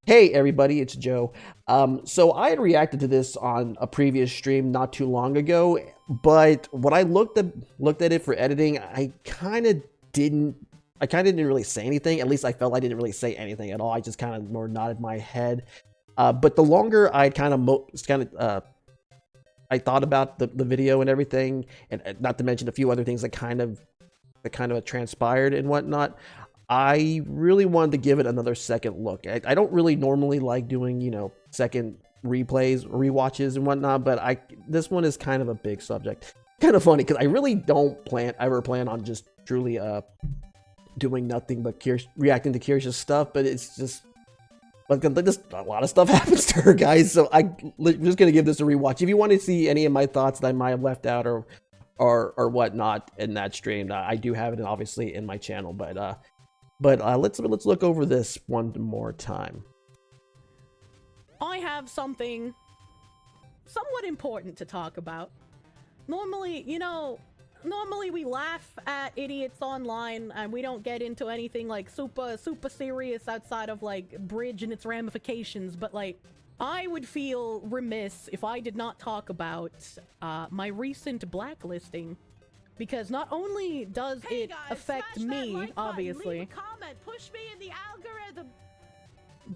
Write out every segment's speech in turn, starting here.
Hey everybody, it's Joe. So I had reacted to this on a previous stream not too long ago, but when I looked at it for editing, didn't I kind of didn't really say anything. At least I felt I didn't really say anything at all. I just kind of more nodded my head. But the longer I I thought about the video and everything, and not to mention a few other things that kind of transpired and whatnot, I really wanted to give it another second look. I don't really normally like doing, second replays, rewatches and whatnot, but this one is kind of a big subject. Kind of funny because I really don't ever plan on just truly doing nothing but reacting to Kirsche's stuff, but it's just like a lot of stuff happens to her, guys. So I'm just gonna give this a rewatch. If you want to see any of my thoughts that I might have left out or whatnot in that stream, I do have it obviously in my channel, but let's look over this one more time. I have something somewhat important to talk about. Normally we laugh at idiots online and we don't get into anything like super serious outside of like Bridge and its ramifications, but like I would feel remiss if I did not talk about my recent blacklisting. Because not only does it affect me, obviously, leave a comment, push me in the algorithm,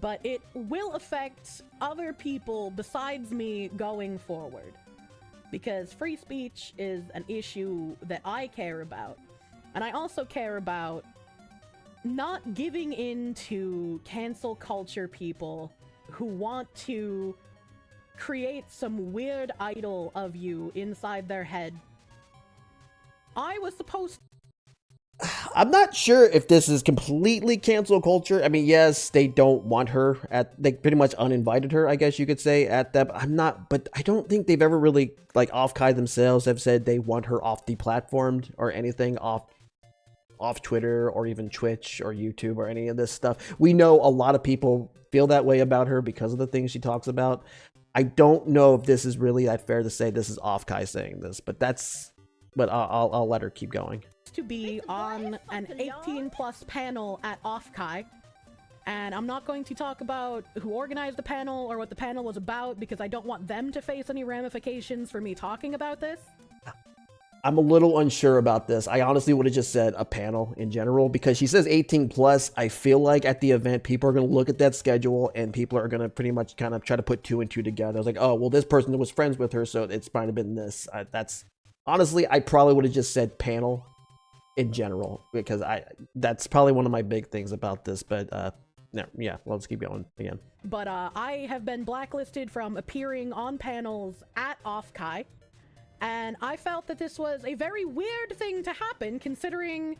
but it will affect other people besides me going forward. Because free speech is an issue that I care about. And I also care about not giving in to cancel culture people who want to create some weird idol of you inside their head. I was supposed I'm not sure if this is completely cancel culture. I mean, yes, they don't want her they pretty much uninvited her, I guess you could say, at that. But I don't think they've ever really, like, OffKai themselves have said they want her off deplatformed or anything off Twitter or even Twitch or YouTube or any of this stuff. We know a lot of people feel that way about her because of the things she talks about. I don't know if this is really that fair to say this is OffKai saying this, but I'll let her keep going. to be on an 18+ panel at OffKai, and I'm not going to talk about who organized the panel or what the panel was about because I don't want them to face any ramifications for me talking about this. I'm a little unsure about this. I honestly would have just said a panel in general because she says 18+. I feel like at the event, people are going to look at that schedule and people are going to pretty much kind of try to put 2 and 2 together. It's like, oh, well, this person was friends with her, so it's might have been this. Honestly, I probably would have just said panel in general because that's probably one of my big things about this. But yeah, let's keep going again. But I have been blacklisted from appearing on panels at OffKai, and I felt that this was a very weird thing to happen considering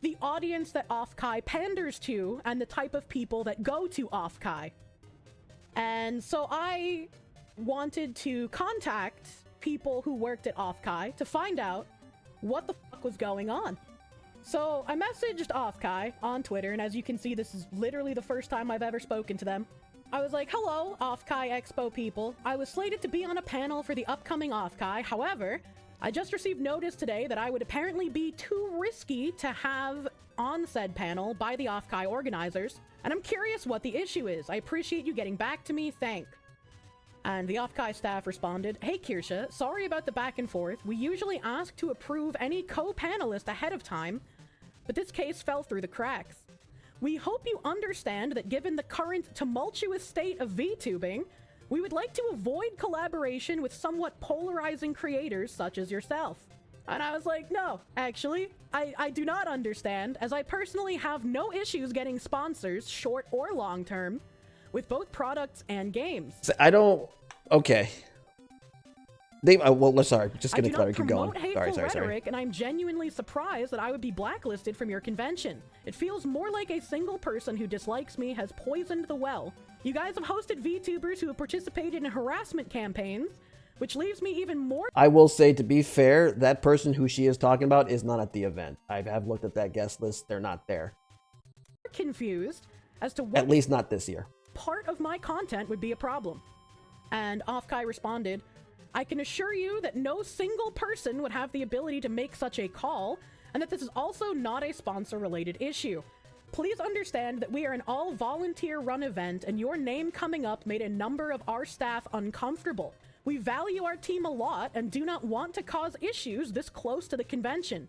the audience that OffKai panders to and the type of people that go to OffKai. And so I wanted to contact people who worked at OffKai to find out what the fuck was going on. So I messaged OffKai on Twitter, and as you can see, this is literally the first time I've ever spoken to them. I was like, hello, OffKai Expo people. I was slated to be on a panel for the upcoming OffKai. However, I just received notice today that I would apparently be too risky to have on said panel by the OffKai organizers, and I'm curious what the issue is. I appreciate you getting back to me. Thanks. And the OffKai staff responded, hey Kirsche, sorry about the back and forth. We usually ask to approve any co-panelist ahead of time, but this case fell through the cracks. We hope you understand that given the current tumultuous state of VTubing, we would like to avoid collaboration with somewhat polarizing creators such as yourself. And I was like, no, actually, I do not understand, as I personally have no issues getting sponsors, short or long term, with both products and games. Okay. Sorry, just gonna keep going. I do not promote hateful rhetoric, and I'm genuinely surprised that I would be blacklisted from your convention. It feels more like a single person who dislikes me has poisoned the well. You guys have hosted VTubers who have participated in harassment campaigns, which leaves me even more— I will say, to be fair, that person who she is talking about is not at the event. I have looked at that guest list. They're not there. Confused as to what— at least not this year. Part of my content would be a problem. And OffKai responded, I can assure you that no single person would have the ability to make such a call, and that this is also not a sponsor-related issue. Please understand that we are an all-volunteer run event, and your name coming up made a number of our staff uncomfortable. We value our team a lot and do not want to cause issues this close to the convention.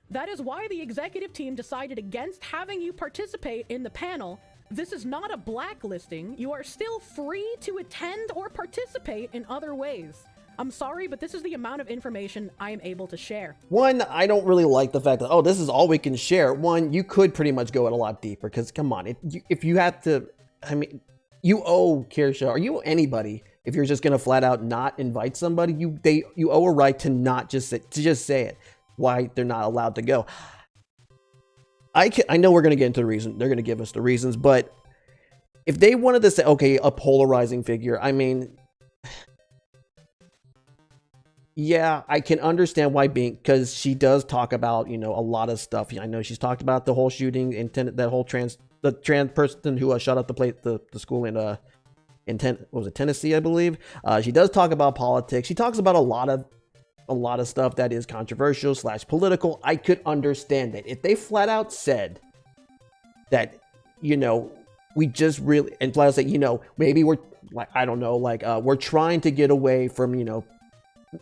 That is why the executive team decided against having you participate in the panel. This is not a blacklisting. You are still free to attend or participate in other ways. I'm sorry, but this is the amount of information I am able to share. One, I don't really like the fact that, oh, this is all we can share. One, you could pretty much go it a lot deeper, because come on, if you have to, I mean, you owe Kirsche, or you owe anybody, if you're just going to flat out not invite somebody, you owe a right to not just say it, why they're not allowed to go. I know we're going to get into the reason, they're going to give us the reasons, but if they wanted to say, okay, a polarizing figure, I mean, yeah, I can understand why because she does talk about, a lot of stuff. I know she's talked about the whole shooting, the trans person who shot up the school in Tennessee, I believe. She does talk about politics. She talks about a lot of stuff that is controversial / political. I could understand that if they flat out said that, we just really, and flat out say, maybe we're like, I don't know, like we're trying to get away from,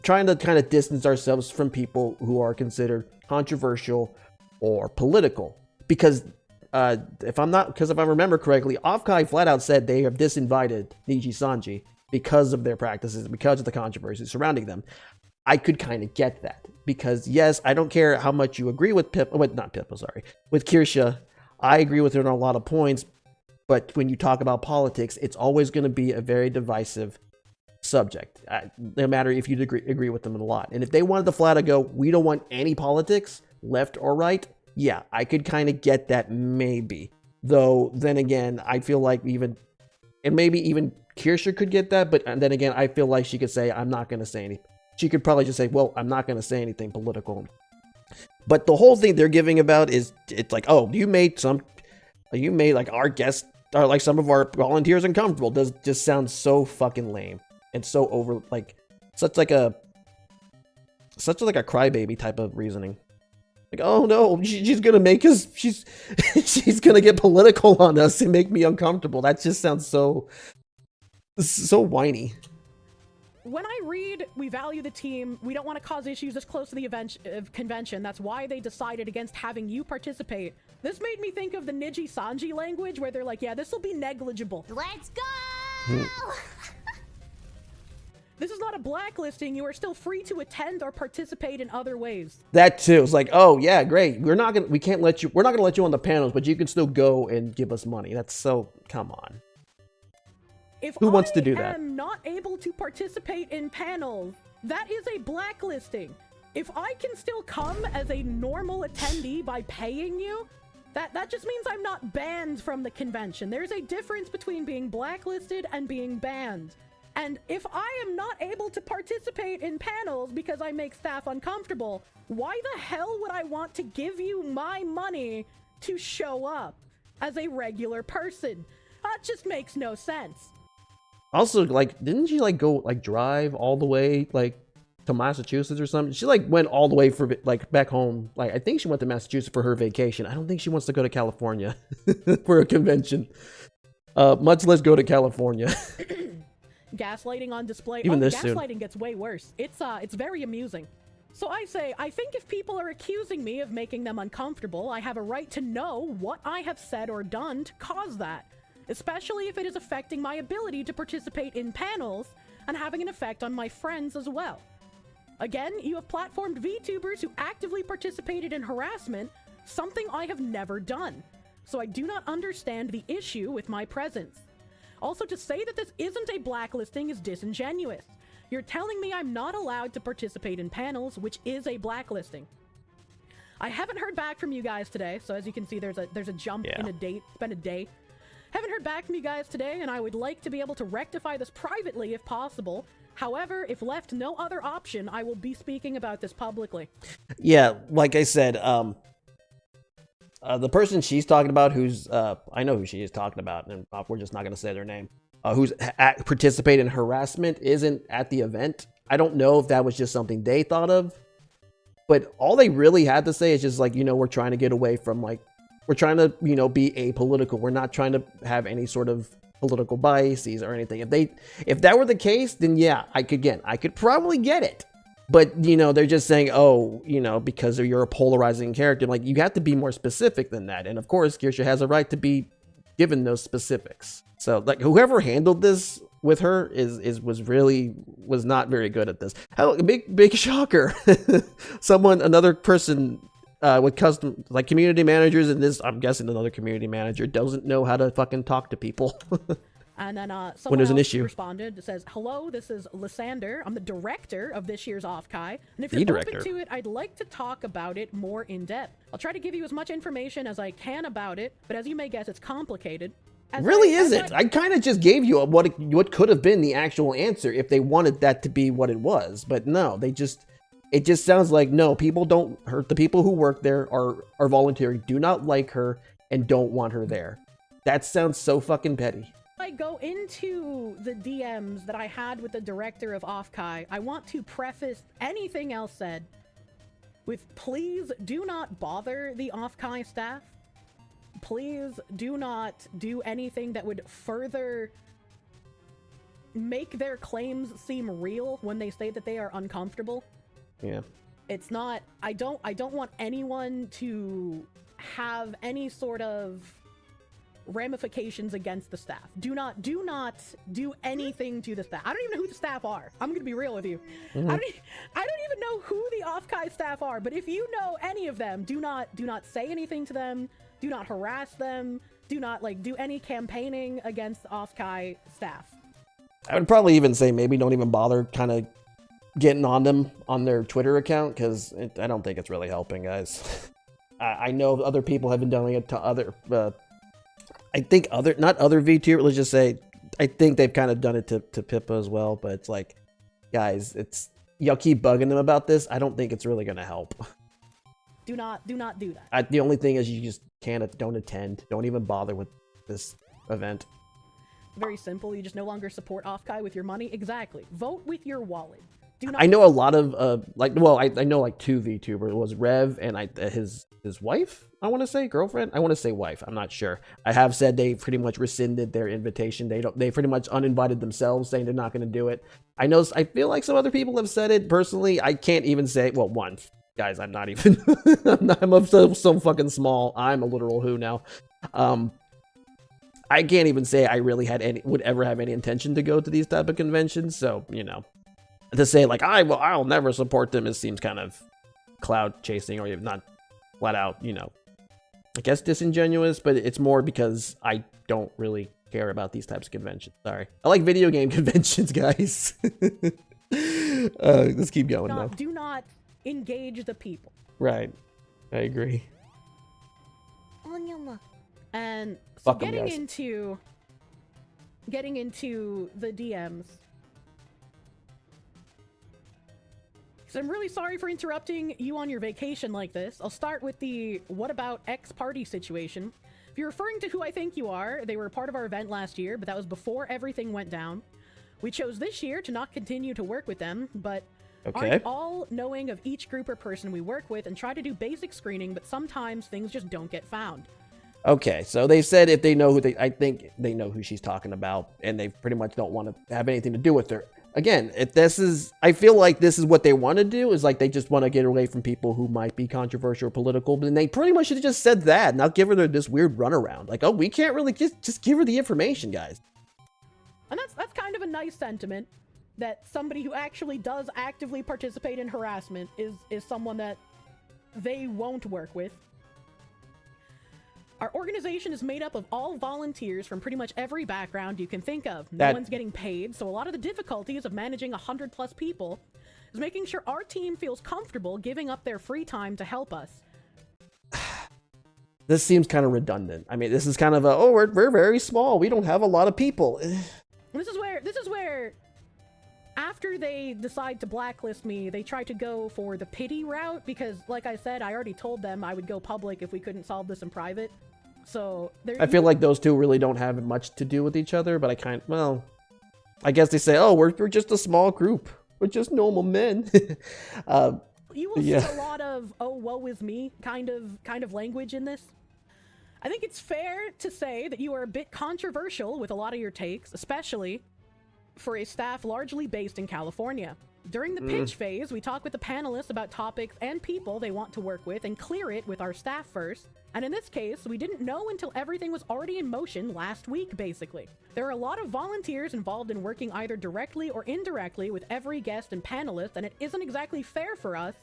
trying to kind of distance ourselves from people who are considered controversial or political. Because if I remember correctly, OffKai flat out said they have disinvited Niji Sanji because of their practices, because of the controversy surrounding them. I could kind of get that, because yes, I don't care how much you agree with with Kirsche. I agree with her on a lot of points, but when you talk about politics, it's always going to be a very divisive subject, no matter if you agree with them a lot. And if they wanted to flat out go, we don't want any politics, left or right, yeah, I could kind of get that, maybe. Though then again, I feel like even Kirsche could get that, but then again, I feel like she could say, I'm not going to say anything. She could probably just say, well, I'm not going to say anything political. But the whole thing they're giving about is, it's like, oh, you made like our guests, or like some of our volunteers uncomfortable. Does just sound so fucking lame. And so over, like, such like a crybaby type of reasoning. Like, oh no, she's gonna make us, she's gonna get political on us and make me uncomfortable. That just sounds so whiny. When I read, we value the team, we don't want to cause issues this close to the convention, that's why they decided against having you participate. This made me think of the Niji Sanji language, where they're like, yeah, this will be negligible. Let's go! This is not a blacklisting. You are still free to attend or participate in other ways. That too. It's like, oh yeah, great. We're not gonna let you on the panels, but you can still go and give us money. That's so, come on. Who wants to do that? If I am not able to participate in panels, that is a blacklisting. If I can still come as a normal attendee by paying you, that just means I'm not banned from the convention. There's a difference between being blacklisted and being banned. And if I am not able to participate in panels because I make staff uncomfortable, why the hell would I want to give you my money to show up as a regular person? That just makes no sense. Also, like, didn't she like go like drive all the way like to Massachusetts or something? She like went all the way for like back home. Like, I think she went to Massachusetts for her vacation. I don't think she wants to go to California for a convention. Much less go to California. Gaslighting on display. Even this soon. Gaslighting gets way worse. It's very amusing. So I think if people are accusing me of making them uncomfortable, I have a right to know what I have said or done to cause that, especially if it is affecting my ability to participate in panels and having an effect on my friends as well. Again, you have platformed VTubers who actively participated in harassment, something I have never done. So I do not understand the issue with my presence. Also, to say that this isn't a blacklisting is disingenuous. You're telling me I'm not allowed to participate in panels, which is a blacklisting. I haven't heard back from you guys today, so as you can see, there's a jump in a date. It's been a day. Haven't heard back from you guys today, and I would like to be able to rectify this privately if possible. However, if left no other option, I will be speaking about this publicly. Yeah, like I said, the person she's talking about, who's I know who she is talking about, and we're just not going to say their name, who's participating in harassment, isn't at the event. I don't know if that was just something they thought of, but all they really had to say is just like, we're trying to get away from like We're trying to, you know, be apolitical. We're not trying to have any sort of political biases or anything. If that were the case, then yeah, I could probably get it. But, you know, they're just saying, oh, you know, because you're a polarizing character. Like, you have to be more specific than that. And of course, Kirsche has a right to be given those specifics. So, like, whoever handled this with her was not very good at this. Hell, big shocker. Another person with custom, like, community managers, and this, I'm guessing another community manager doesn't know how to fucking talk to people. And then when there's an issue responded. It says, "Hello, this is Lysander. I'm the director of this year's OffKai, and if you're open to it, I'd like to talk about it more in depth. I'll try to give you as much information as I can about it, but as you may guess, it's complicated." I kind of just gave you what could have been the actual answer if they wanted that to be what it was, but no, it just sounds like, no, people don't hurt. The people who work there are voluntary, do not like her, and don't want her there. That sounds so fucking petty. I go into the DMs that I had with the director of OffKai, I want to preface anything else said with, please do not bother the OffKai staff. Please do not do anything that would further make their claims seem real when they say that they are uncomfortable. Yeah. It's not, I don't want anyone to have any sort of ramifications against the staff. Do not do anything to the staff. I don't even know who the staff are. I'm gonna be real with you. Mm-hmm. I don't even know who the OffKai staff are, but if you know any of them, do not say anything to them. Do not harass them. Do not do any campaigning against the OffKai staff. I would probably even say maybe don't even bother kind of getting on them on their Twitter account, because I don't think it's really helping, guys. I know other people have been doing it to other I think not other VTuber, let's just say, I think they've kind of done it to Pippa as well, but it's like, guys, y'all keep bugging them about this. I don't think it's really going to help. Do not do that. The only thing is you just don't attend. Don't even bother with this event. Very simple. You just no longer support OffKai with your money. Exactly. Vote with your wallet. I know a lot of I know like two VTubers. It was Rev and his wife. I want to say girlfriend. I want to say wife. I'm not sure. I have said they pretty much rescinded their invitation. They pretty much uninvited themselves, saying they're not going to do it. I feel like some other people have said it. Personally, I can't even say. Well, one, guys, I'm not even. I'm so fucking small. I'm a literal who now. I can't even say I really would ever have any intention to go to these type of conventions. So, you know, to say like I'll never support them, it seems kind of cloud chasing, or not flat out, you know, I guess disingenuous, but it's more because I don't really care about these types of conventions. Sorry. I like video game conventions, guys. Let's keep going though. Do not engage the people. Right. I agree. And so Fuck 'em, getting guys. into the DMs. So I'm really sorry for interrupting you on your vacation like this. I'll start with the what about X party situation. If you're referring to who I think you are, they were part of our event last year, but that was before everything went down. We chose this year to not continue to work with them, but aren't all knowing of each group or person we work with and try to do basic screening, but sometimes things just don't get found. Okay, so they said if they know I think they know who she's talking about, and they pretty much don't want to have anything to do with her. Again, I feel like this is what they want to do, is like they just want to get away from people who might be controversial or political, but then they pretty much should have just said that, not give her this weird runaround. Like, oh, we can't really just give her the information, guys. And that's kind of a nice sentiment, that somebody who actually does actively participate in harassment is someone that they won't work with. Our organization is made up of all volunteers from pretty much every background you can think of. No one's getting paid, so a lot of the difficulties of managing 100+ people is making sure our team feels comfortable giving up their free time to help us. This seems kind of redundant. I mean, this is kind of we're very small. We don't have a lot of people. This is where after they decide to blacklist me, they try to go for the pity route, because like I said, I already told them I would go public if we couldn't solve this in private. So I feel like those two really don't have much to do with each other, but I guess they say, oh, we're just a small group. We're just normal men. You will see a lot of, oh, woe is me kind of language in this. I think it's fair to say that you are a bit controversial with a lot of your takes, especially for a staff largely based in California. During the pitch phase, we talk with the panelists about topics and people they want to work with and clear it with our staff first. And in this case, we didn't know until everything was already in motion last week, basically. There are a lot of volunteers involved in working either directly or indirectly with every guest and panelist, and it isn't exactly fair for us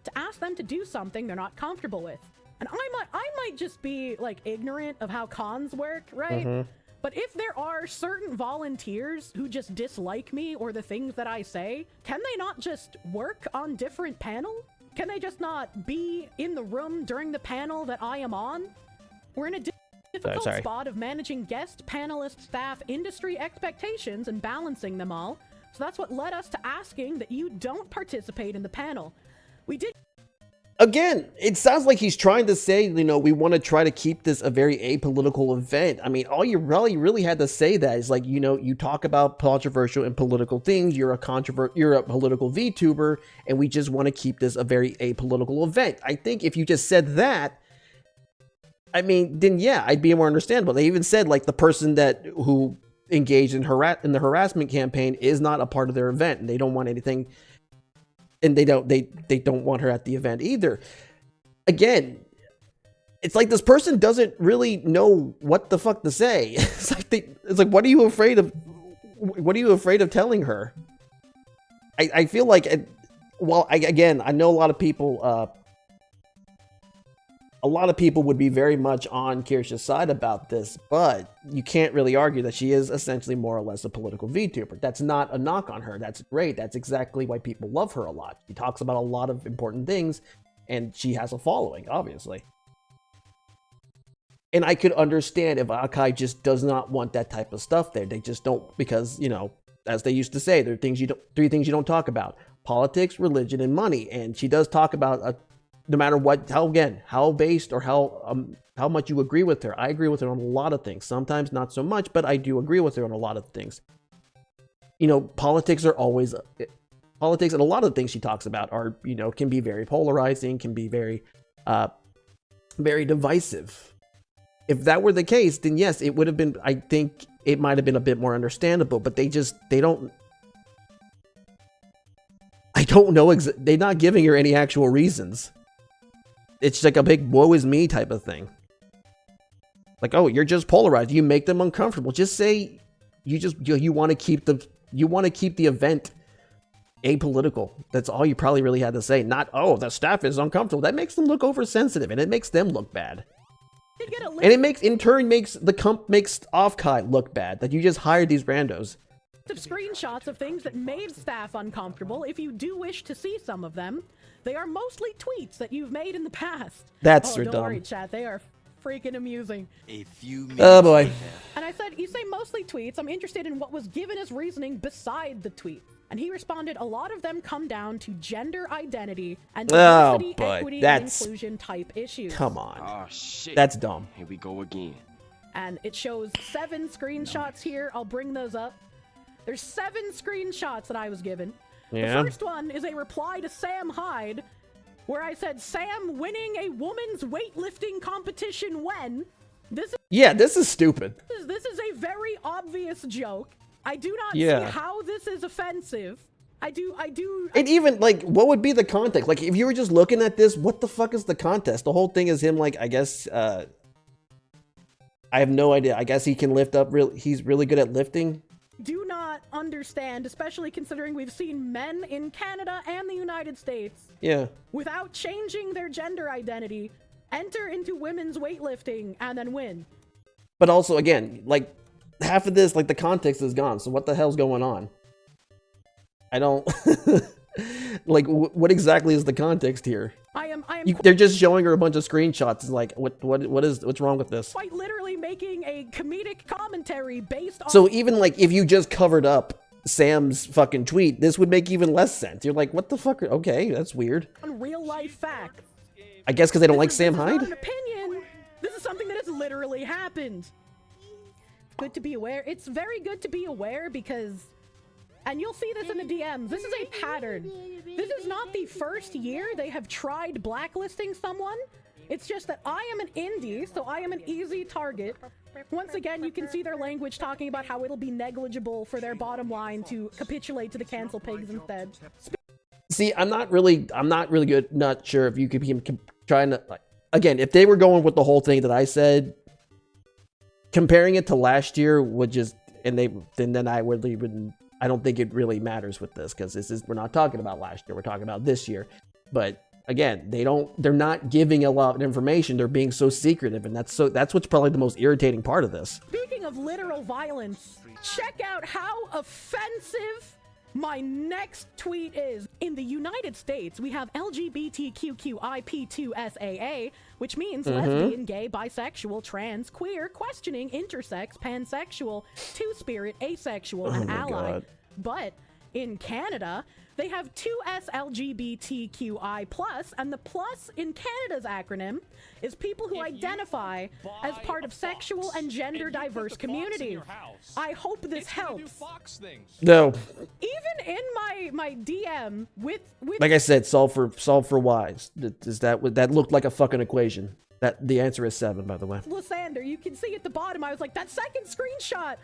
to ask them to do something they're not comfortable with. And I might just be, like, ignorant of how cons work, right? But if there are certain volunteers who just dislike me or the things that I say, can they not just work on different panels? Can they just not be in the room during the panel that I am on? We're in a difficult spot of managing guest, panelist, staff, industry expectations and balancing them all. So that's what led us to asking that you don't participate in the panel. We did... Again, it sounds like he's trying to say, you know, we want to try to keep this a very apolitical event. I mean, all you really had to say that is like, you know, you talk about controversial and political things. You're a political VTuber, and we just want to keep this a very apolitical event. I think if you just said that, I mean, then yeah, I'd be more understandable. They even said like the person who engaged in the harassment campaign is not a part of their event, and they don't want anything. And they don't want her at the event either. Again, it's like this person doesn't really know what the fuck to say. It's like what are you afraid of? What are you afraid of telling her? I feel like, I know a lot of people. A lot of people would be very much on Kirsche's side about this, but you can't really argue that she is essentially more or less a political VTuber. That's not a knock on her. That's great. That's exactly why people love her a lot. She talks about a lot of important things, and she has a following, obviously. And I could understand if OffKai just does not want that type of stuff there. They just don't, because, you know, as they used to say, there are three things you don't talk about: politics, religion, and money. And she does talk about no matter what, how based or how much you agree with her. I agree with her on a lot of things. Sometimes not so much, but I do agree with her on a lot of things. You know, politics, and a lot of the things she talks about are, you know, can be very polarizing, can be very, very divisive. If that were the case, then yes, it would have been, I think it might have been a bit more understandable, but I don't know, they're not giving her any actual reasons. It's like a big woe is me type of thing. Like, oh, you're just polarized. You make them uncomfortable. Just say you want to keep the event apolitical. That's all you probably really had to say. Not, oh, the staff is uncomfortable. That makes them look oversensitive, and it makes them look bad. And it makes OffKai look bad that you just hired these randos. Screenshots of things that made staff uncomfortable. If you do wish to see some of them, they are mostly tweets that you've made in the past. That's dumb. Don't worry, chat. They are freaking amusing. Oh boy. And I said, you say mostly tweets. I'm interested in what was given as reasoning beside the tweet. And he responded, a lot of them come down to gender identity and diversity, equity, and inclusion type issues. Come on. Oh, shit. That's dumb. Here we go again. And it shows 7 screenshots here. I'll bring those up. There's 7 screenshots that I was given. Yeah. The first one is a reply to Sam Hyde, where I said, Sam winning a woman's weightlifting competition when? This is stupid. This is a very obvious joke. I do not see how this is offensive. I do. And even, like, what would be the context? Like, if you were just looking at this, what the fuck is the context? The whole thing is him, like, I guess, I have no idea. I guess he can lift up, he's really good at lifting. Do not understand, especially considering we've seen men in Canada and the United States, without changing their gender identity, enter into women's weightlifting and then win. But also, again, like, half of this, like, the context is gone, so what the hell's going on? I don't... Like, what exactly is the context here? They're just showing her a bunch of screenshots. It's like, what's wrong with this? Quite literally making a comedic commentary based on... So even, like, if you just covered up Sam's fucking tweet, this would make even less sense. You're like, what the fuck? Okay, that's weird. On real life facts. I guess because they don't like Sam Hyde? This is not an opinion. This is something that has literally happened. Good to be aware. It's very good to be aware because... And you'll see this in the DMs. This is a pattern. This is not the first year they have tried blacklisting someone It's just that I am an indie, so I am an easy target. Once again, you can see their language talking about how it'll be negligible for their bottom line to capitulate to the cancel pigs instead. See, I'm not really good. Not sure if you could be trying to, like, again, if they were going with the whole thing that I said, comparing it to last year would just, then I would even, I don't think it really matters with this, because we're not talking about last year, we're talking about this year. But again, they're not giving a lot of information. They're being so secretive, and that's what's probably the most irritating part of this. Speaking of literal violence, check out how offensive my next tweet is. In the United States, we have LGBTQIP2SAA, which means lesbian, gay, bisexual, trans, queer, questioning, intersex, pansexual, two-spirit, asexual, and ally. God. But in Canada, they have 2SLGBTQI+, and the plus in Canada's acronym is people who identify as part of sexual and gender diverse communities. I hope this helps. No. Even in my DM with Like I said, solve for Y's. That looked like a fucking equation. That the answer is 7, by the way. Lysander, you can see at the bottom, I was like, that second screenshot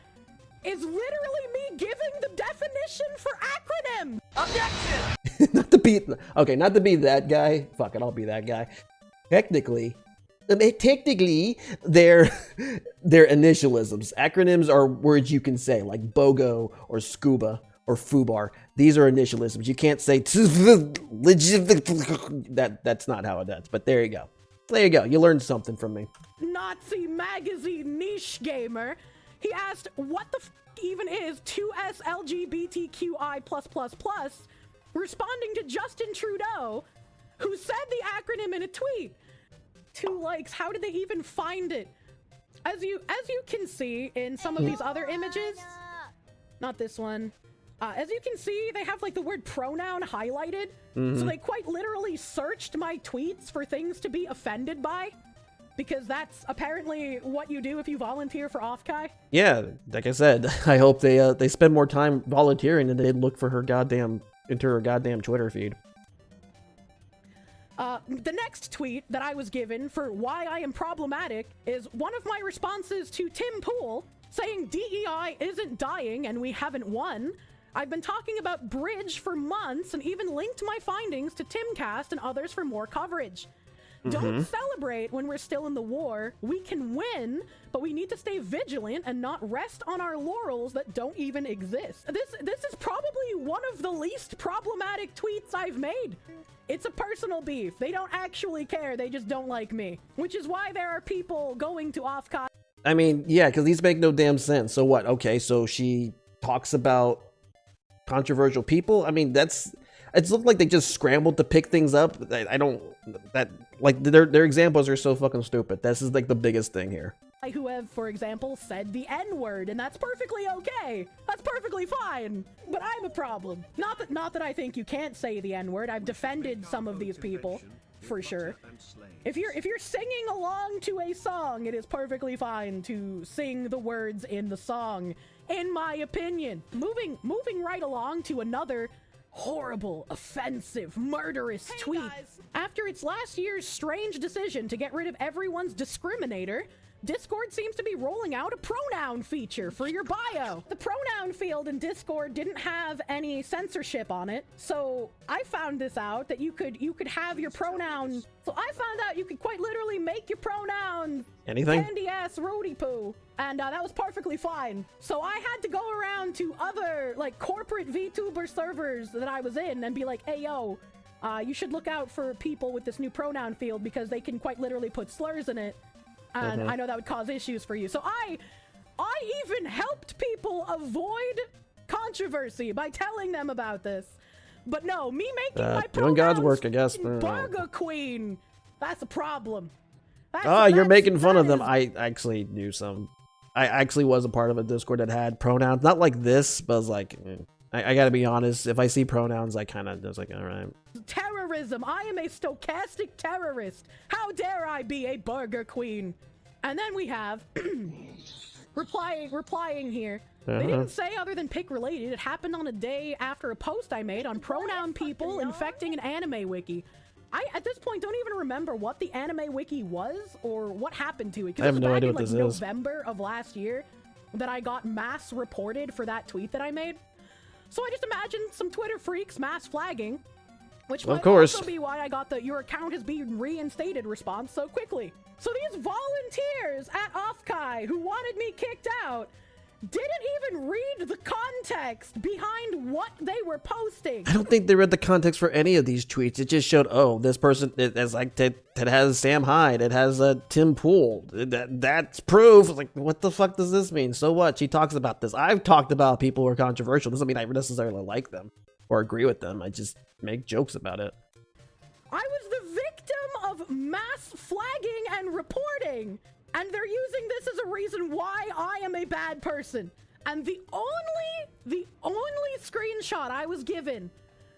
is literally me giving the definition for acronym. Objection! not to be that guy. Fuck it, I'll be that guy. Technically, they're initialisms. Acronyms are words you can say, like BOGO or SCUBA or FUBAR. These are initialisms. You can't say that's not how it does. But there you go. There you go. You learned something from me. Nazi magazine niche gamer. He asked, what the even is 2SLGBTQI+++, responding to Justin Trudeau, who said the acronym in a tweet. 2 likes. How did they even find it? As you can see in some of these other images, not this one. As you can see, they have like the word pronoun highlighted. So they quite literally searched my tweets for things to be offended by. Because that's apparently what you do if you volunteer for OffKai. Yeah, like I said, I hope they spend more time volunteering than they look for her goddamn Twitter feed. The next tweet that I was given for why I am problematic is one of my responses to Tim Pool saying DEI isn't dying and we haven't won. I've been talking about Bridge for months and even linked my findings to Timcast and others for more coverage. Don't celebrate when we're still in the war. We can win, but we need to stay vigilant and not rest on our laurels that don't even exist. This is probably one of the least problematic tweets I've made. It's a personal beef. They don't actually care. They just don't like me, which is why there are people going to OffKai. I mean, yeah, because these make no damn sense. So what? Okay, so she talks about controversial people. I mean, it's looked like they just scrambled to pick things up. Their examples are so fucking stupid. This is like the biggest thing here. Who have, for example, said the N-word, and that's perfectly okay. That's perfectly fine. But I'm a problem. Not that I think you can't say the N-word. I've defended some of these people, for sure. If you're singing along to a song, it is perfectly fine to sing the words in the song, in my opinion. Moving right along to another horrible, offensive, murderous tweet. Guys. After its last year's strange decision to get rid of everyone's discriminator, Discord seems to be rolling out a pronoun feature for your bio. The pronoun field in Discord didn't have any censorship on it, so I found this out that you could have your pronoun. So I found out you could quite literally make your pronoun anything candy ass roadie poo, and that was perfectly fine. So I had to go around to other like corporate VTuber servers that I was in and be like, hey yo, you should look out for people with this new pronoun field because they can quite literally put slurs in it. And I know that would cause issues for you. So I even helped people avoid controversy by telling them about this. But no, me making my doing God's work, I guess. Burger Queen. That's a problem. You're making fun of them. I actually knew some. I actually was a part of a Discord that had pronouns. Not like this, but I was like, I gotta be honest. If I see pronouns, I kind of was like, all right. Terrorism. I am a stochastic terrorist. How dare I be a Burger Queen? And then we have replying here. They didn't say other than pick related. It happened on a day after a post I made on pronoun people infecting an anime wiki. I, at this point, don't even remember what the anime wiki was or what happened to it. I have no idea what in, this is. November of last year that I got mass reported for that tweet that I made. So I just imagined some Twitter freaks mass flagging, which might also be why I got the "your account has been reinstated" response so quickly. So these volunteers at OffKai who wanted me kicked out didn't even read the context behind what they were posting. I don't think they read the context for any of these tweets. It just showed, oh, this person, it has Sam Hyde, it has Tim Pool. That's proof. Like, what the fuck does this mean? So what? She talks about this. I've talked about people who are controversial. Doesn't mean I necessarily like them or agree with them. I just make jokes about it. I was the victim of mass flagging and reporting. And they're using this as a reason why I am a bad person. And the only screenshot I was given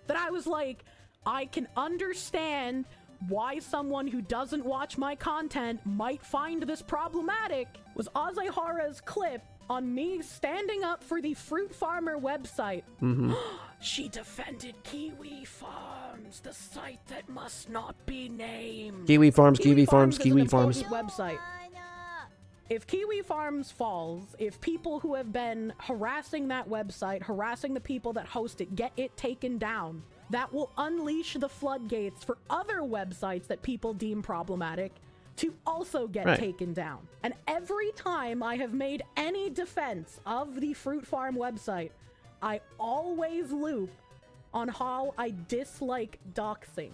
that I was like, I can understand why someone who doesn't watch my content might find this problematic was Azehara's clip on me standing up for the Fruit Farmer website. She defended Kiwi Farms, the site that must not be named. Kiwi Farms. Website. If Kiwi Farms falls, if people who have been harassing that website, harassing the people that host it, get it taken down, that will unleash the floodgates for other websites that people deem problematic to also get taken down. And every time I have made any defense of the Fruit Farm website, I always loop on how I dislike doxing.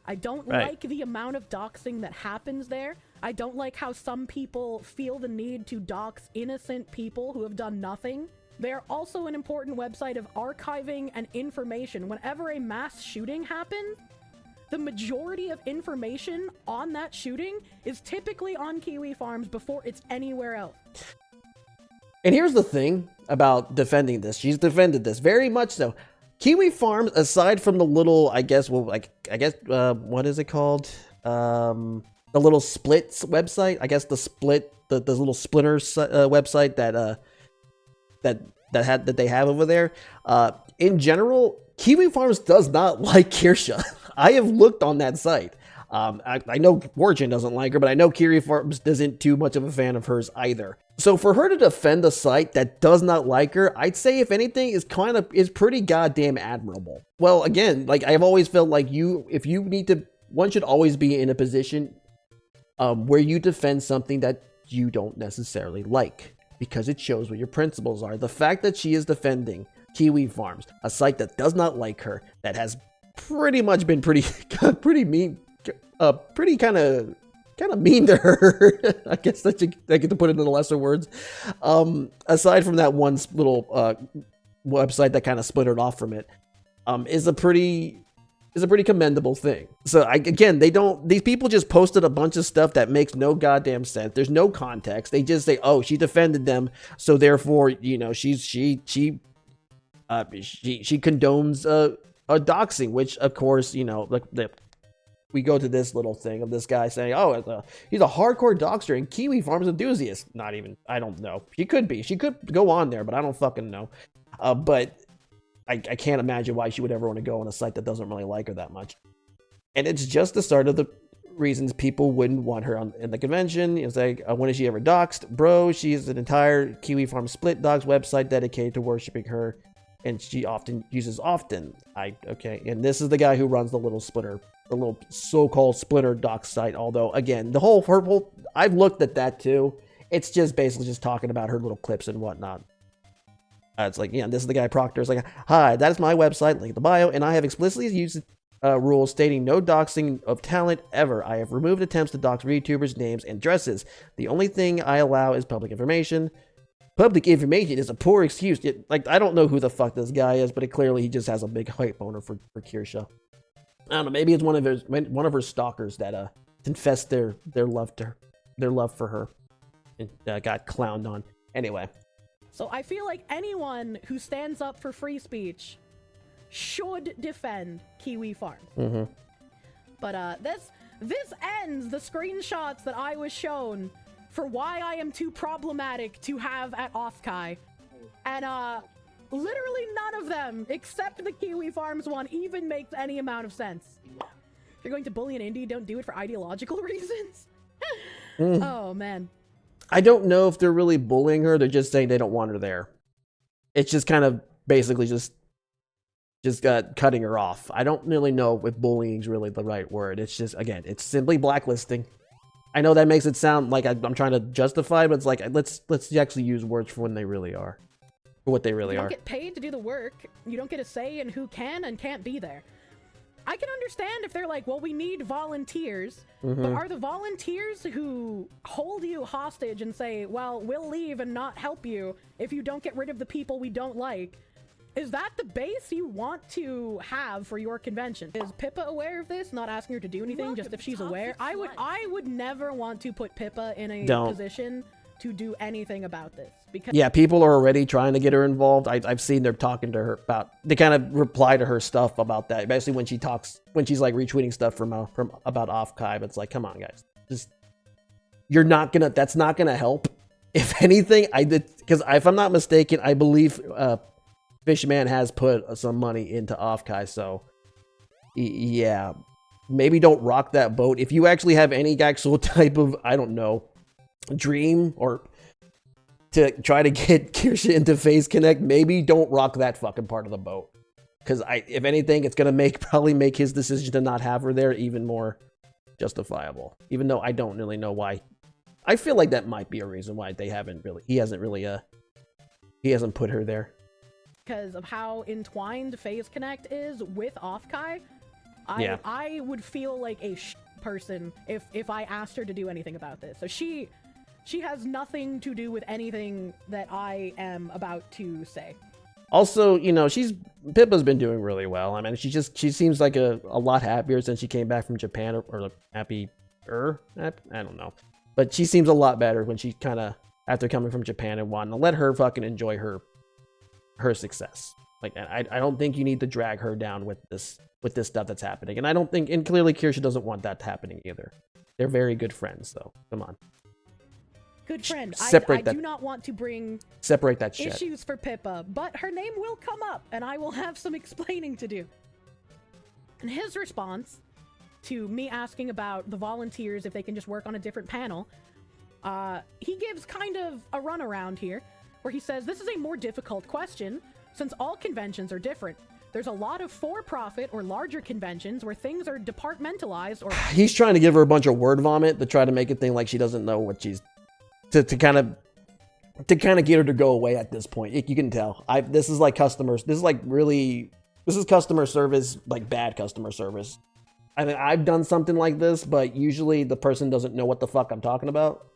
I don't like the amount of doxing that happens there. I don't like how some people feel the need to dox innocent people who have done nothing. They're also an important website of archiving and information. Whenever a mass shooting happens, the majority of information on that shooting is typically on Kiwi Farms before it's anywhere else. And here's the thing about defending this. She's defended this very much so. Kiwi Farms, aside from the little, what is it called? The little splits website. I guess the little splitter website that they have over there. In general, Kiwi Farms does not like Kirsche. I have looked on that site. I know Fortune doesn't like her, but I know Kiwi Farms isn't too much of a fan of hers either. So for her to defend a site that does not like her, I'd say if anything is pretty goddamn admirable. Well, again, like I've always felt like one should always be in a position where you defend something that you don't necessarily like, because it shows what your principles are. The fact that she is defending Kiwi Farms, a site that does not like her, that has pretty much been pretty mean, pretty kind of mean to her. I guess I get to put it in lesser words. Aside from that one little website that kind of splintered off from it, is a pretty commendable thing. So these people just posted a bunch of stuff that makes no goddamn sense. There's no context. They just say, oh, she defended them, so therefore, she condones a doxing, which of course, we go to this little thing of this guy saying, oh, he's a hardcore doxer and Kiwi Farms enthusiast. Not even, I don't know. She could go on there, but I don't fucking know. But I can't imagine why she would ever want to go on a site that doesn't really like her that much. And it's just the start of the reasons people wouldn't want her in the convention. It's like, when has she ever doxed? Bro, she's an entire Kiwi Farm split dogs website dedicated to worshiping her, and she often uses and this is the guy who runs the little so-called splitter dox site. Although, again, I've looked at that too. It's just basically just talking about her little clips and whatnot. It's like, this is the guy Proctor. It's like, hi, that is my website, link in the bio, and I have explicitly used rules stating no doxing of talent ever. I have removed attempts to dox YouTubers' names and addresses. The only thing I allow is public information. Public information is a poor excuse. I don't know who the fuck this guy is, but clearly he just has a big hype boner for Kirsche. I don't know. Maybe it's one of her stalkers that confessed their love for her and got clowned on. Anyway. So I feel like anyone who stands up for free speech should defend Kiwi Farms. Mm-hmm. But this ends the screenshots that I was shown for why I am too problematic to have at OffKai. And literally none of them, except the Kiwi Farms one, even makes any amount of sense. If you're going to bully an indie, don't do it for ideological reasons. Oh, man. I don't know if they're really bullying her. They're just saying they don't want her there. It's just kind of basically just cutting her off. I don't really know if bullying is really the right word. It's just, again, it's simply blacklisting. I know that makes it sound like I'm trying to justify, but it's like, let's actually use words for when they really are. For what they really are. You don't get paid to do the work. You don't get a say in who can and can't be there. I can understand if they're like, well, we need volunteers. But are the volunteers who hold you hostage and say, well, we'll leave and not help you if you don't get rid of the people we don't like, is that the base you want to have for your convention? Is Pippa aware of this? Not asking her to do anything, just if she's aware. I would never want to put Pippa in a position to do anything about this, because yeah, people are already trying to get her involved. I've seen them talking to her about, they kind of reply to her stuff about that, especially when she's like retweeting stuff from about OffKai. But it's like, come on, guys, just that's not gonna help. If anything, because if I'm not mistaken, I believe Fishman has put some money into OffKai, so yeah, maybe don't rock that boat. If you actually have any actual type of, I don't know, dream or to try to get Kirsche into FaZe Connect, maybe don't rock that fucking part of the boat. Because if anything, it's gonna probably make his decision to not have her there even more justifiable. Even though I don't really know why. I feel like that might be a reason why he hasn't put her there. Because of how entwined FaZe Connect is with OffKai, I would feel like a person if I asked her to do anything about this. So she has nothing to do with anything that I am about to say. Also, you know, Pippa's been doing really well. I mean, she seems like a lot happier since she came back from Japan, or happier. I don't know, but she seems a lot better when she kind of, after coming from Japan, and wanting to let her fucking enjoy her success. Like, I don't think you need to drag her down with this stuff that's happening, and I don't think, and clearly Kirsche doesn't want that happening either. They're very good friends, though. Come on. Good friend. I do not want to bring separate that shit. Issues for Pippa, but her name will come up, and I will have some explaining to do. And his response to me asking about the volunteers, if they can just work on a different panel, he gives kind of a runaround here, where he says, this is a more difficult question, since all conventions are different. There's a lot of for-profit or larger conventions where things are departmentalized, or... He's trying to give her a bunch of word vomit to try to make it think like she doesn't know what she's... To kind of get her to go away at this point. You can tell. This is like customers. This is customer service, like bad customer service. I mean, I've done something like this, but usually the person doesn't know what the fuck I'm talking about.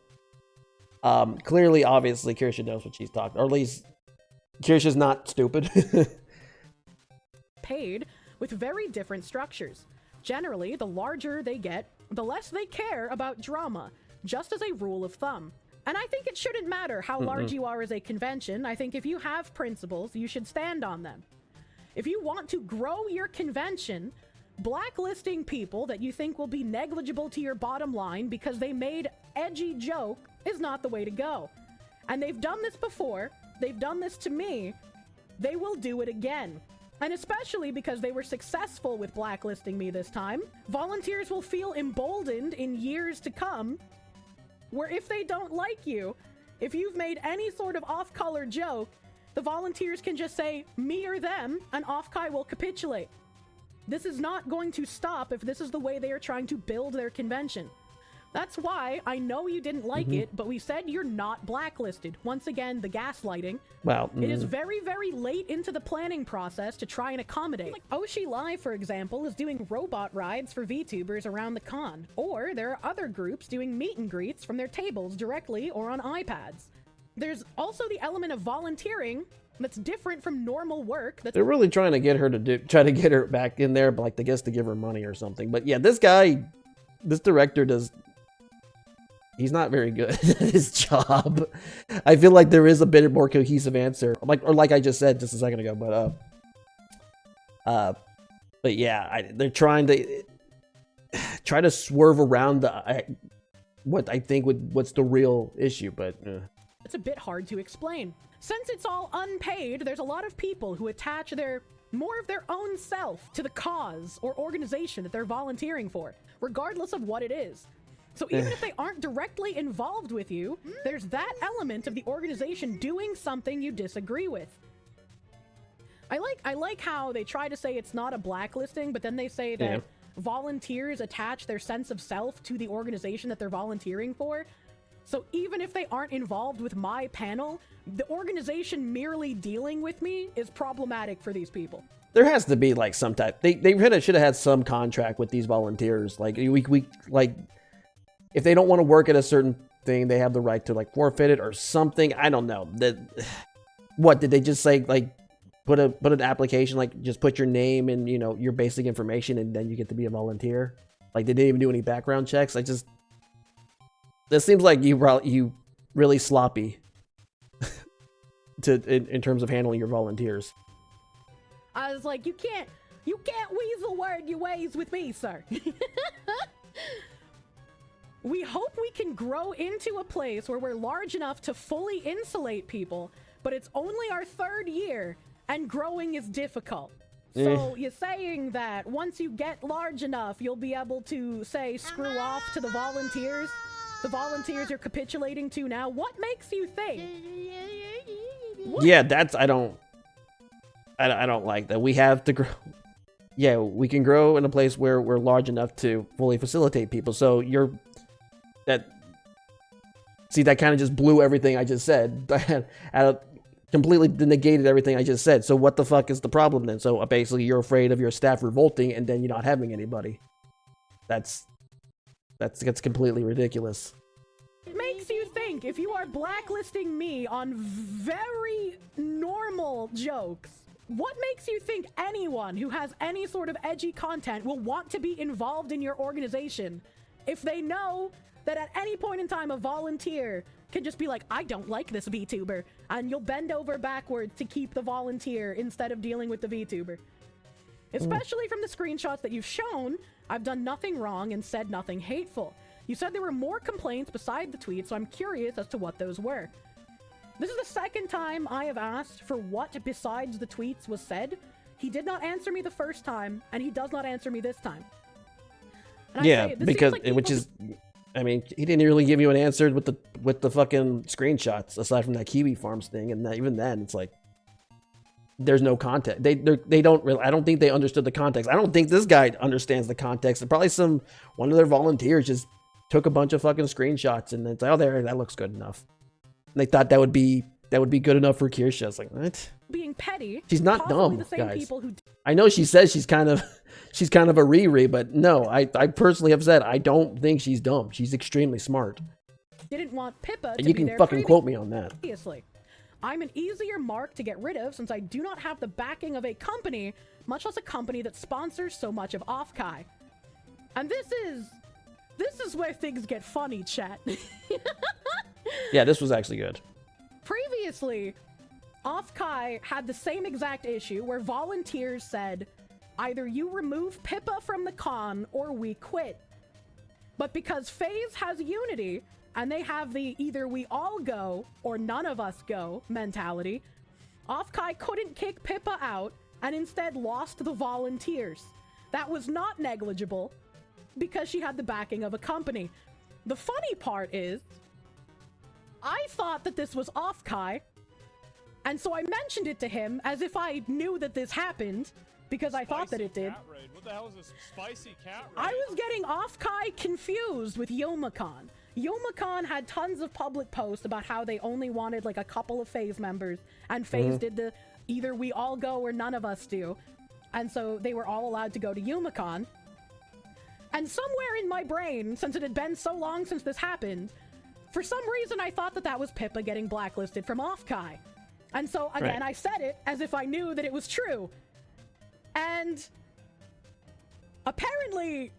Clearly, obviously, Kirsche knows what she's talking, or at least Kirsche's not stupid. Paid with very different structures. Generally, the larger they get, the less they care about drama, just as a rule of thumb. And I think it shouldn't matter how large you are as a convention. I think if you have principles, you should stand on them. If you want to grow your convention, blacklisting people that you think will be negligible to your bottom line because they made edgy joke is not the way to go. And they've done this before. They've done this to me. They will do it again. And especially because they were successful with blacklisting me this time, volunteers will feel emboldened in years to come, where if they don't like you, if you've made any sort of off-color joke, the volunteers can just say, me or them, and OffKai will capitulate. This is not going to stop if this is the way they are trying to build their convention. That's why I know you didn't like it, but we said you're not blacklisted. Once again, the gaslighting. Well, it is very, very late into the planning process to try and accommodate. Like Oshi Live, for example, is doing robot rides for VTubers around the con. Or there are other groups doing meet and greets from their tables directly or on iPads. There's also the element of volunteering that's different from normal work. They're really trying to get her to try to get her back in there, but like, I guess to give her money or something. But yeah, this director he's not very good at his job. I feel like there is a bit more cohesive answer, like I just said just a second ago. But yeah, they're trying to swerve around what's the real issue. But it's a bit hard to explain. Since it's all unpaid, there's a lot of people who attach their more of their own self to the cause or organization that they're volunteering for, regardless of what it is. So even if they aren't directly involved with you, there's that element of the organization doing something you disagree with. I like how they try to say it's not a blacklisting, but then they say that volunteers attach their sense of self to the organization that they're volunteering for. So even if they aren't involved with my panel, the organization merely dealing with me is problematic for these people. There has to be like some type. They really should have had some contract with these volunteers. Like we like, if they don't want to work at a certain thing, they have the right to like forfeit it or something. I don't know. What did they just say? Like put an application, like just put your name and your basic information, and then you get to be a volunteer. Like they didn't even do any background checks. This seems like you really sloppy in terms of handling your volunteers. I was like, you can't weasel word your ways with me, sir. We hope we can grow into a place where we're large enough to fully insulate people, but it's only our 3rd year and growing is difficult. So you're saying that once you get large enough, you'll be able to say screw off to the volunteers? The volunteers you're capitulating to now? What makes you think? Yeah, I don't like that. We have to grow. Yeah, we can grow in a place where we're large enough to fully facilitate people. So that kind of just blew everything I just said. Completely negated everything I just said. So what the fuck is the problem then? So basically you're afraid of your staff revolting and then you're not having anybody. That's completely ridiculous. It makes you think if you are blacklisting me on very normal jokes, what makes you think anyone who has any sort of edgy content will want to be involved in your organization if they know that at any point in time a volunteer can just be like, I don't like this VTuber, and you'll bend over backwards to keep the volunteer instead of dealing with the VTuber. Especially from the screenshots that you've shown, I've done nothing wrong and said nothing hateful. You said there were more complaints beside the tweet, so I'm curious as to what those were. This is the 2nd time I have asked for what besides the tweets was said. He did not answer me the first time, and he does not answer me this time. And yeah, because I mean, he didn't really give you an answer with the fucking screenshots aside from that Kiwi Farms thing, and even then, it's like there's no context. They don't really. I don't think they understood the context. I don't think this guy understands the context. And probably one of their volunteers just took a bunch of fucking screenshots and it's like, oh, there, that looks good enough. And they thought that would be good enough for Kirsche. I was like, what? Being petty. She's not dumb, guys. I know she says she's kind of a Riri, but no, I personally have said I don't think she's dumb. She's extremely smart. Didn't want Pippa and you can fucking quote me on that. Obviously. I'm an easier mark to get rid of since I do not have the backing of a company, much less a company that sponsors so much of OffKai. And this is where things get funny, chat. Yeah, this was actually good. Previously, OffKai had the same exact issue where volunteers said, either you remove Pippa from the con or we quit. But because FaZe has unity, and they have the either we all go or none of us go mentality, OffKai couldn't kick Pippa out and instead lost the volunteers. That was not negligible because she had the backing of a company. The funny part is, I thought that this was OffKai, and so I mentioned it to him as if I knew that this happened, because I thought that it did. What the hell is this spicy cat raid? I was getting OffKai confused with Youmacon. Youmacon had tons of public posts about how they only wanted like a couple of FaZe members, and FaZe did the either we all go or none of us do. And so they were all allowed to go to Youmacon. And somewhere in my brain, since it had been so long since this happened, for some reason I thought that was Pippa getting blacklisted from OffKai. And so again, I said it as if I knew that it was true. And apparently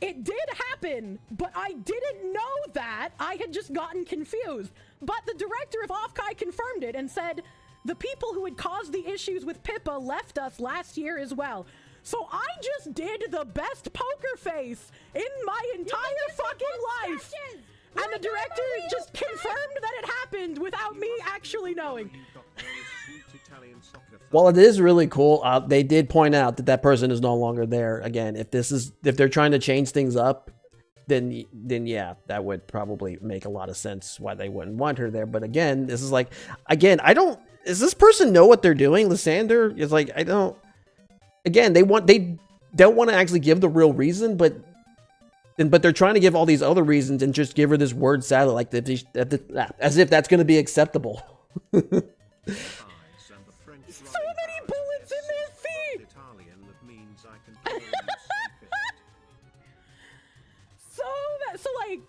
it did happen, but I didn't know that. I had just gotten confused. But the director of OffKai confirmed it and said the people who had caused the issues with Pippa left us last year as well. So I just did the best poker face in my entire fucking life. And the director just confirmed that it happened without me actually knowing. Italian soccer While it is really cool, they did point out that that person is no longer there. Again, if they're trying to change things up, then yeah, that would probably make a lot of sense why they wouldn't want her there. But again, this is like, again, does this person know what they're doing? Lysander is like, I don't. Again, they don't want to actually give the real reason, but they're trying to give all these other reasons and just give her this word salad, like as if that's going to be acceptable. So many bullets in their feet. So like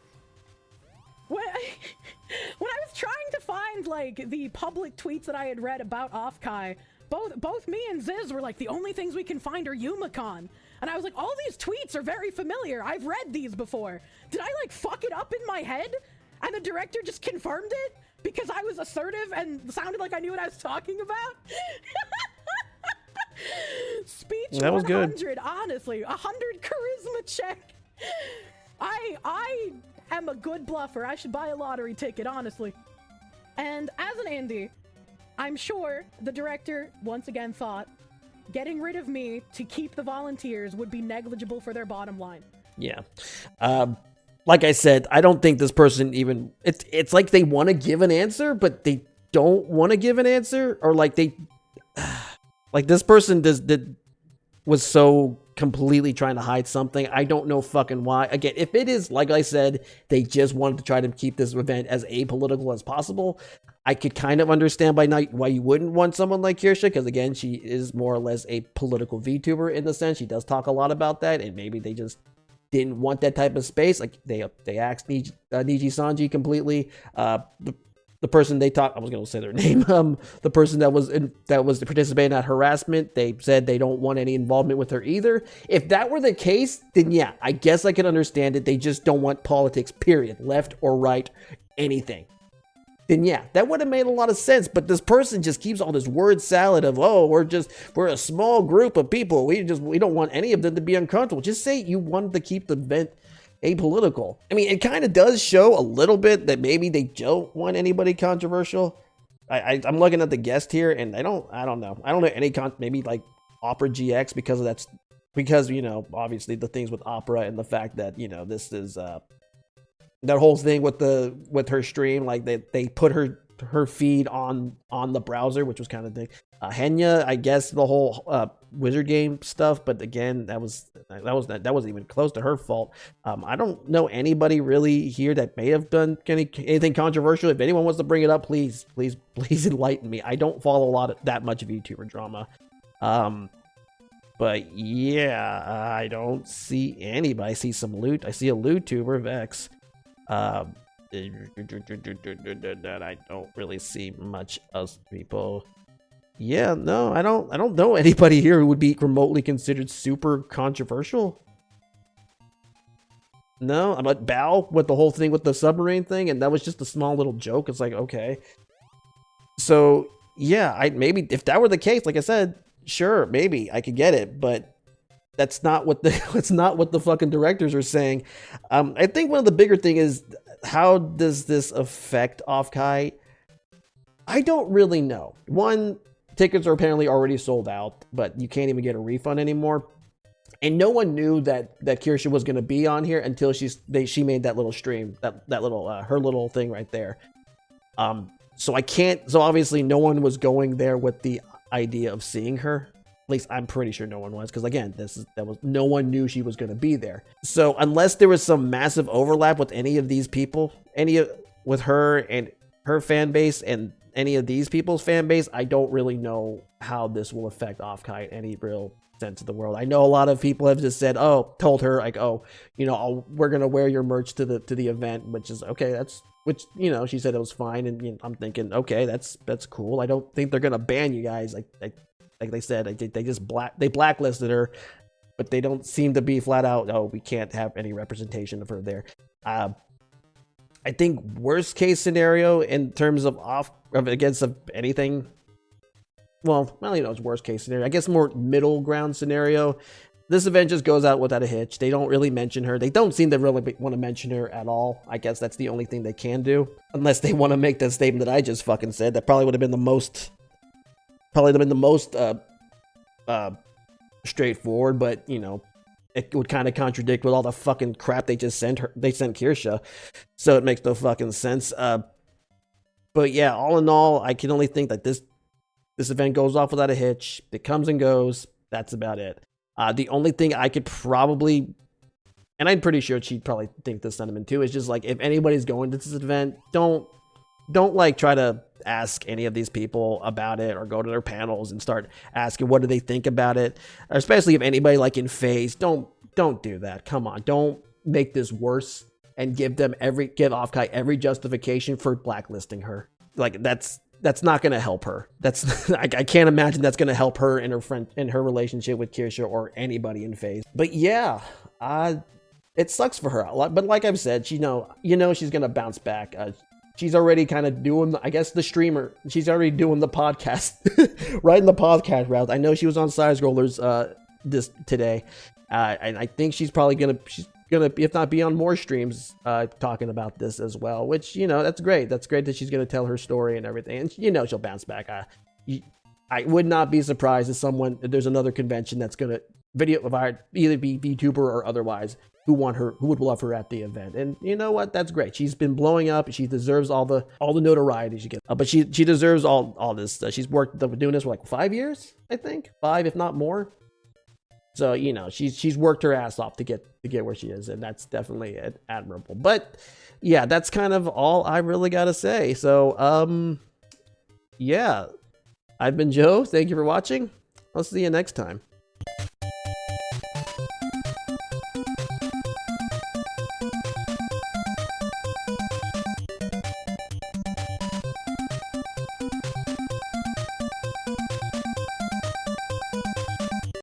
when I was trying to find like the public tweets that I had read about OffKai, both me and Ziz were like, the only things we can find are Yumacon. And I was like, all these tweets are very familiar. I've read these before. Did I like fuck it up in my head? And the director just confirmed it because I was assertive and sounded like I knew what I was talking about? Speech that was 100, good. Honestly, 100 charisma check. I am a good bluffer. I should buy a lottery ticket, honestly. And as an Andy, I'm sure the director once again thought getting rid of me to keep the volunteers would be negligible for their bottom line. Yeah. Like I said, I don't think this person even, it's like they want to give an answer, but they don't want to give an answer, or like like this person was so completely trying to hide something. I don't know fucking why. Again, if it is, like I said, they just wanted to try to keep this event as apolitical as possible, I could kind of understand why you wouldn't want someone like Kirsche, because again, she is more or less a political VTuber in the sense. She does talk a lot about that, and maybe they just didn't want that type of space. Like they axed Niji Sanji completely. The person they talked, I was going to say their name, the person that was participating in that harassment, they said they don't want any involvement with her either. If that were the case, then yeah, I guess I could understand it. They just don't want politics, period, left or right, anything. Then yeah, that would have made a lot of sense. But this person just keeps all this word salad of, oh, we're a small group of people. We don't want any of them to be uncomfortable. Just say you wanted to keep the event apolitical. I mean, it kind of does show a little bit that maybe they don't want anybody controversial. I'm looking at the guest here, and I don't know. I don't know any maybe like Opera GX because you know, obviously the things with Opera and the fact that, you know, this is that whole thing with her stream, like they put her feed on the browser, which was kind of thing. Henya, I guess the whole wizard game stuff, but again, that wasn't even close to her fault. I don't know anybody really here that may have done anything controversial. If anyone wants to bring it up, please enlighten me. I don't follow that much of YouTuber drama. But yeah, I don't see anybody. I see some loot. I see a loot-tuber, Vex. That I don't really see much else people. Yeah, no, I don't know anybody here who would be remotely considered super controversial. No, I'm like Bao with the whole thing with the submarine thing, and that was just a small little joke. It's like, okay. So yeah, maybe if that were the case, like I said, sure, maybe I could get it, but that's not what the fucking directors are saying. I think one of the bigger thing is, how does this affect OffKai? I don't really know. One, tickets are apparently already sold out, but you can't even get a refund anymore. And no one knew that Kirsche was going to be on here until she made that little stream, that little her little thing right there. So obviously no one was going there with the idea of seeing her. At least I'm pretty sure no one was, because again, no one knew she was going to be there. So unless there was some massive overlap with any of these people, with her and her fan base and any of these people's fan base, I don't really know how this will affect OffKai in any real sense of the world. I know a lot of people have just said, told her like, we're gonna wear your merch to the event, which is okay. Which she said it was fine, and I'm thinking, okay, that's cool. I don't think they're gonna ban you guys. Like they said, they blacklisted her, but they don't seem to be flat out, oh, we can't have any representation of her there. I think worst case scenario in terms of anything. Well, I don't know, it's worst case scenario. I guess more middle ground scenario. This event just goes out without a hitch. They don't really mention her. They don't seem to really want to mention her at all. I guess that's the only thing they can do. Unless they want to make that statement that I just fucking said. That probably would have been the most probably been the most straightforward, but you know, it would kind of contradict with all the fucking crap they just sent her. They sent Kirsche, so it makes no fucking sense. But yeah, all in all, I can only think that this event goes off without a hitch. It comes and goes. That's about it. The only thing I could probably, and I'm pretty sure she'd probably think this sentiment too, is just like, if anybody's going to this event, don't like try to ask any of these people about it or go to their panels and start asking what do they think about it, especially if anybody like in FaZe. Don't do that. Come on, don't make this worse and give OffKai every justification for blacklisting her. Like that's not going to help her. That's I can't imagine that's going to help her in her relationship with Kirsche or anybody in FaZe. But yeah, it sucks for her a lot. But like I've said, she's going to bounce back. She's already kind of doing, I guess, the streamer. She's already doing the podcast, right in the podcast route. I know she was on Size Rollers today, and I think she's probably gonna if not be on more streams talking about this as well. Which, you know, that's great. That's great that she's gonna tell her story and everything, and you know she'll bounce back. I would not be surprised if there's another convention that's gonna either be VTuber or otherwise, who would love her at the event. And you know what? That's great. She's been blowing up. She deserves all the notoriety she gets. But she deserves all this. She's doing this for like 5 years, I think, 5 if not more. So you know, she's worked her ass off to get where she is, and that's definitely admirable. But yeah, that's kind of all I really gotta say. So yeah, I've been Joe. Thank you for watching. I'll see you next time.